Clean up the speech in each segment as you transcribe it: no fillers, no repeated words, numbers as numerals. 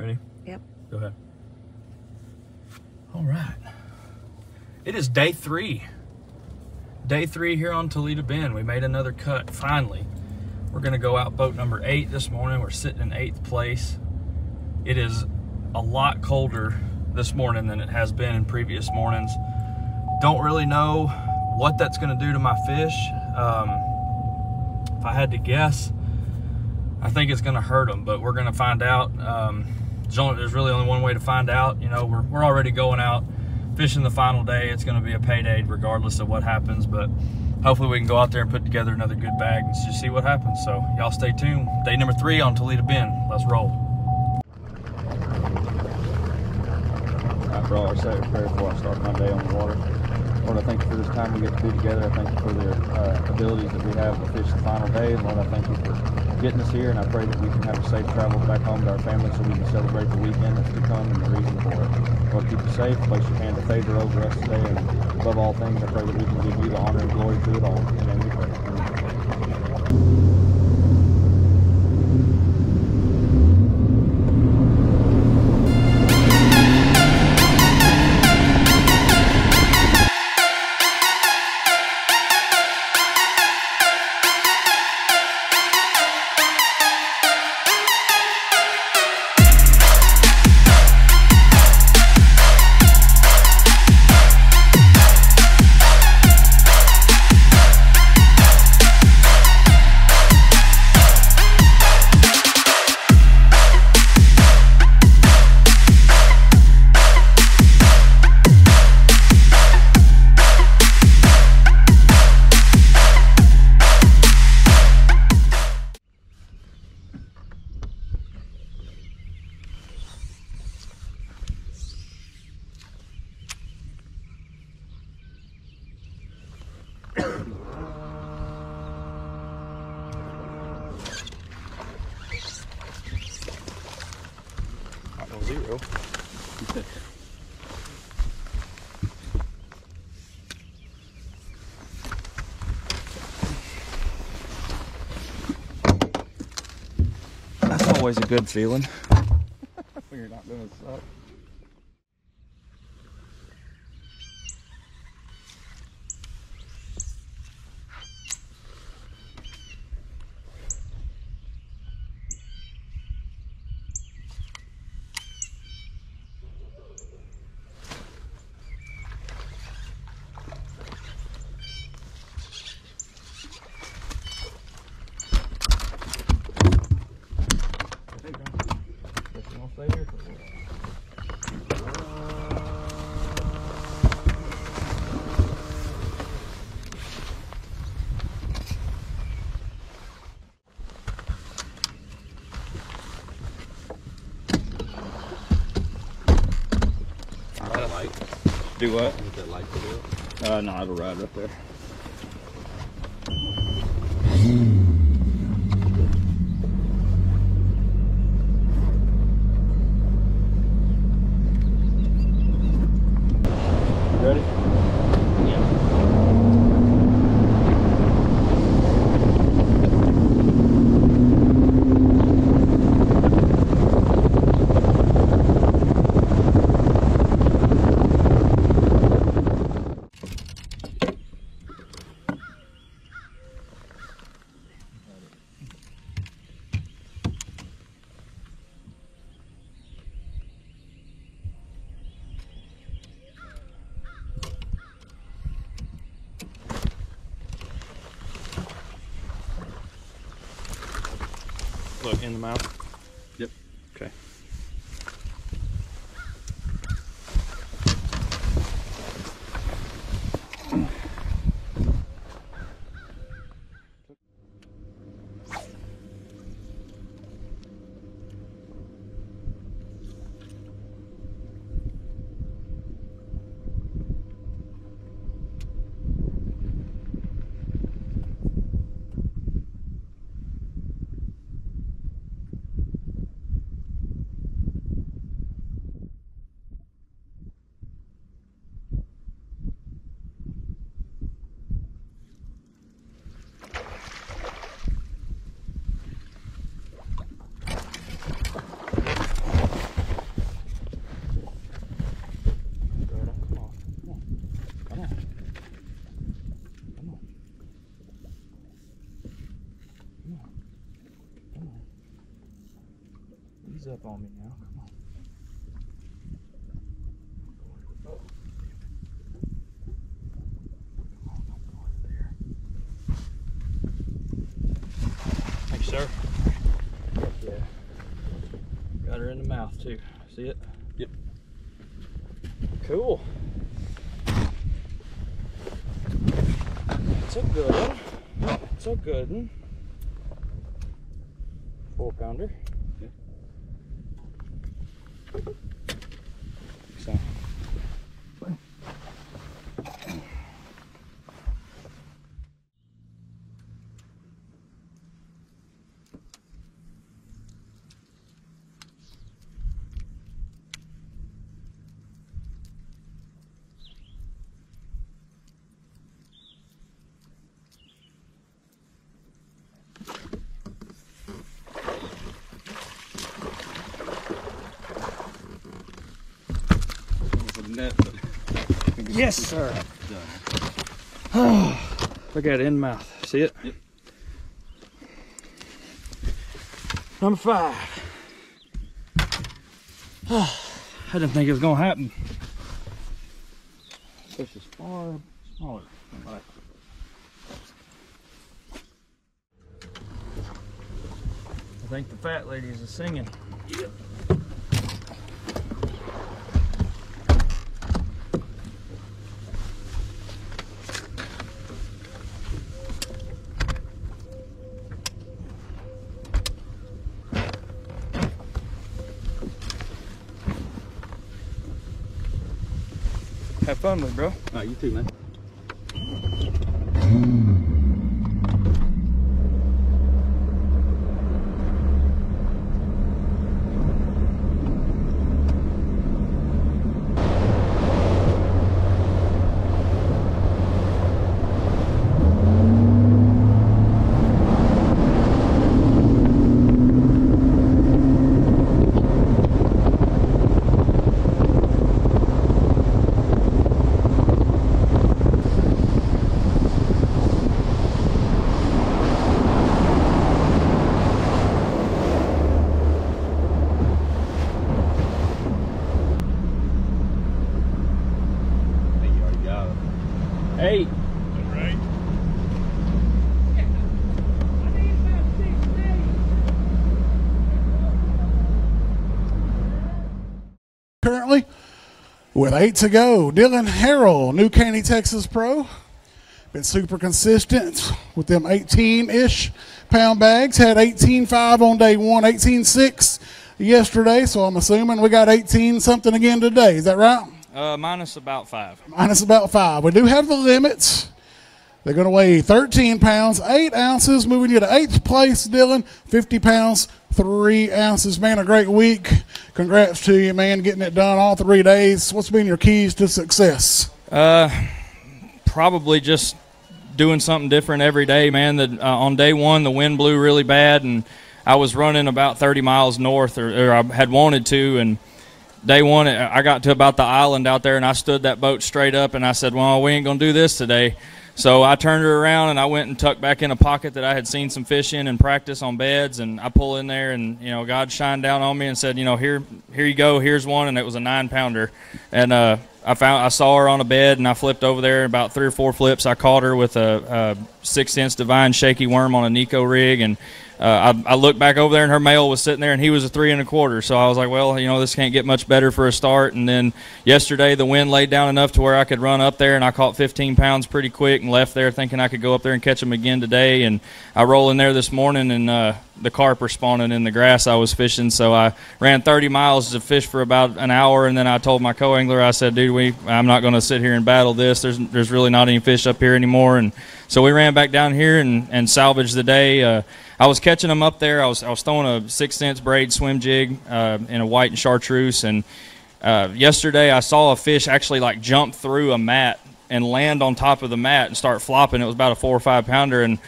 Ready? Yep. Go ahead. All right. It is day 3. Day 3 here on Toledo Bend. We made another cut, finally. We're gonna go out boat number 8 this morning. We're sitting in 8th place. It is a lot colder this morning than it has been in previous mornings. Don't really know what that's gonna do to my fish. If I had to guess, I think it's gonna hurt them, but we're gonna find out. There's really only one way to find out. You know, we're already going out fishing the final day. It's gonna be a payday regardless of what happens, but hopefully we can go out there and put together another good bag and just see what happens. So y'all stay tuned. Day number 3 on Toledo Bend. Let's roll. I brought our second prayer before I start my day on the water. Lord, I thank you for this time we get to be together. I thank you for the abilities that we have to fish the final day. And Lord, I thank you for getting us here, and I pray that we can have a safe travel back home to our families so we can celebrate the weekend that's to come and the reason for it. Lord, keep us safe. Place your hand of favor over us today, and above all things, I pray that we can give you the honor and glory through it all. In your name we pray. Zero. That's always a good feeling. When you're not doing suck. Stay here for a while. That light. Do what? Is that light to do it? No, it'll ride right there. Ready? Yeah. Look, in the mouth. Yep. Okay. up on me now. Come on. Oh, come on, don't go in there. Thank you, sir. Yeah. Got her in the mouth too. See it? Yep. Cool. It's a good one. It's a good one. 4-pounder. Yeah. So. Yes, sir. Look at it in the mouth. See it? Yep. Number 5. I didn't think it was gonna happen. Fish is far smaller. Right. I think the fat lady is singing. Yep. Have fun with it, bro. All right, you too, man. Hey. Right. Currently, with 8 to go, Dylan Harrell, New Caney, Texas Pro. Been super consistent with them 18-ish pound bags. Had 18.5 on day 1, 18.6 yesterday, so I'm assuming we got 18 something again today. Is that right? Minus about 5. Minus about 5. We do have the limits. They're going to weigh 13 pounds, 8 ounces, moving you to 8th place, Dylan. 50 pounds, 3 ounces. Man, a great week. Congrats to you, man, getting it done all 3 days. What's been your keys to success? Probably just doing something different every day, man. On day 1, the wind blew really bad, and I was running about 30 miles north, or I had wanted to, and day 1, I got to about the island out there, and I stood that boat straight up, and I said, well, we ain't going to do this today. So I turned her around, and I went and tucked back in a pocket that I had seen some fish in and practice on beds, and I pull in there, and, you know, God shined down on me and said, you know, here you go, here's one, and it was a 9-pounder. And I saw her on a bed, and I flipped over there. About 3 or 4 flips, I caught her with a 6-inch Divine shaky worm on a Nico rig, and I looked back over there, and her male was sitting there, and he was a 3 1/4. So I was like, well, you know, this can't get much better for a start. And then yesterday the wind laid down enough to where I could run up there, and I caught 15 pounds pretty quick and left there thinking I could go up there and catch them again today. And I roll in there this morning, and the carp are spawning in the grass I was fishing. So I ran 30 miles to fish for about an hour, and then I told my co-angler, I said, dude, I'm not going to sit here and battle this. There's really not any fish up here anymore. And so we ran back down here and salvaged the day. I was catching them up there. I was throwing a 6-inch braid Swimjig in a white and chartreuse, and yesterday I saw a fish actually like jump through a mat and land on top of the mat and start flopping. It was about a 4 or 5 pounder, and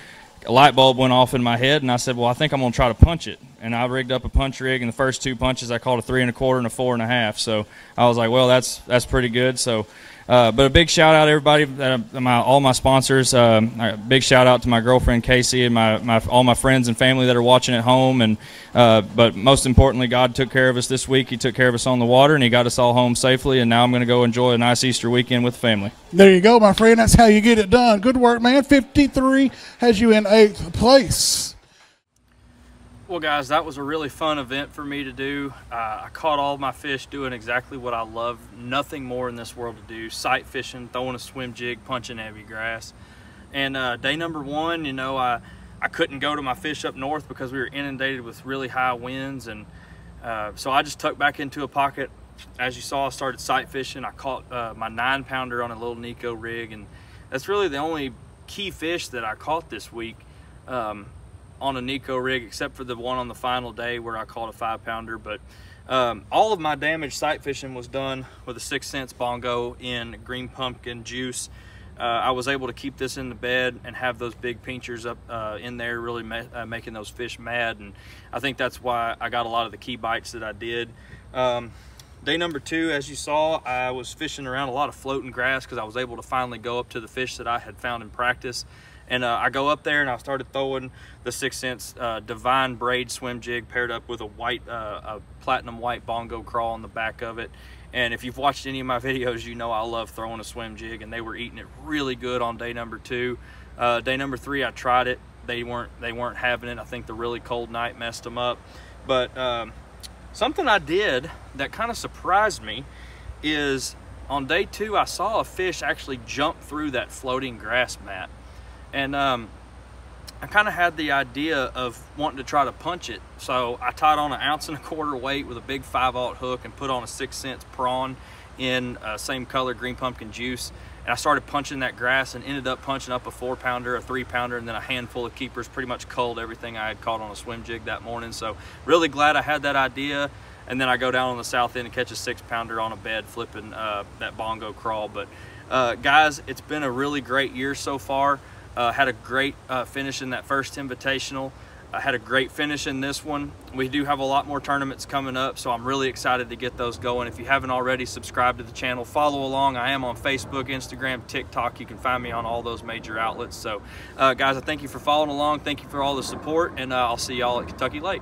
a light bulb went off in my head, and I said, well, I think I'm going to try to punch it. And I rigged up a punch rig, and the first 2 punches I caught a 3 1/4 and a 4 1/2. So I was like, well, that's pretty good. So But a big shout out to everybody, all my sponsors. A big shout out to my girlfriend Casey and all my friends and family that are watching at home. And but most importantly, God took care of us this week. He took care of us on the water, and He got us all home safely. And now I'm going to go enjoy a nice Easter weekend with the family. There you go, my friend. That's how you get it done. Good work, man. 53 has you in 8th place. Well, guys, that was a really fun event for me to do. I caught all my fish doing exactly what I love, nothing more in this world to do: sight fishing, throwing a swim jig, punching heavy grass. And day number 1, you know, I couldn't go to my fish up north because we were inundated with really high winds, and so I just tucked back into a pocket. As you saw, I started sight fishing. I caught my 9-pounder on a little Nico rig, and that's really the only key fish that I caught this week on a Nico rig, except for the one on the final day where I caught a 5-pounder. But all of my damage sight fishing was done with a 6 Sense Bongo in green pumpkin juice. I was able to keep this in the bed and have those big pinchers up in there, really making those fish mad, and I think that's why I got a lot of the key bites that I did. Day number 2, as you saw, I was fishing around a lot of floating grass because I was able to finally go up to the fish that I had found in practice. And I go up there and I started throwing the 6 Sense Divine Braid swim jig paired up with a platinum white Bongo Craw on the back of it. And if you've watched any of my videos, you know I love throwing a swim jig, and they were eating it really good on day number 2. Day number 3, I tried it. They weren't having it. I think the really cold night messed them up. But something I did that kind of surprised me is on day 2, I saw a fish actually jump through that floating grass mat. And I kind of had the idea of wanting to try to punch it. So I tied on an 1.25 ounce weight with a big 5/0 hook and put on a 6 Sense prawn in same color green pumpkin juice. And I started punching that grass and ended up punching up a 4-pounder, a 3-pounder, and then a handful of keepers. Pretty much culled everything I had caught on a swim jig that morning. So really glad I had that idea. And then I go down on the south end and catch a 6-pounder on a bed flipping that Bongo Craw. But guys, it's been a really great year so far. Had a great finish in that first invitational. Had a great finish in this one. We do have a lot more tournaments coming up, so I'm really excited to get those going. If you haven't already, subscribe to the channel, follow along. I am on Facebook, Instagram, TikTok. You can find me on all those major outlets. So guys, I thank you for following along. Thank you for all the support, and I'll see y'all at Kentucky Lake.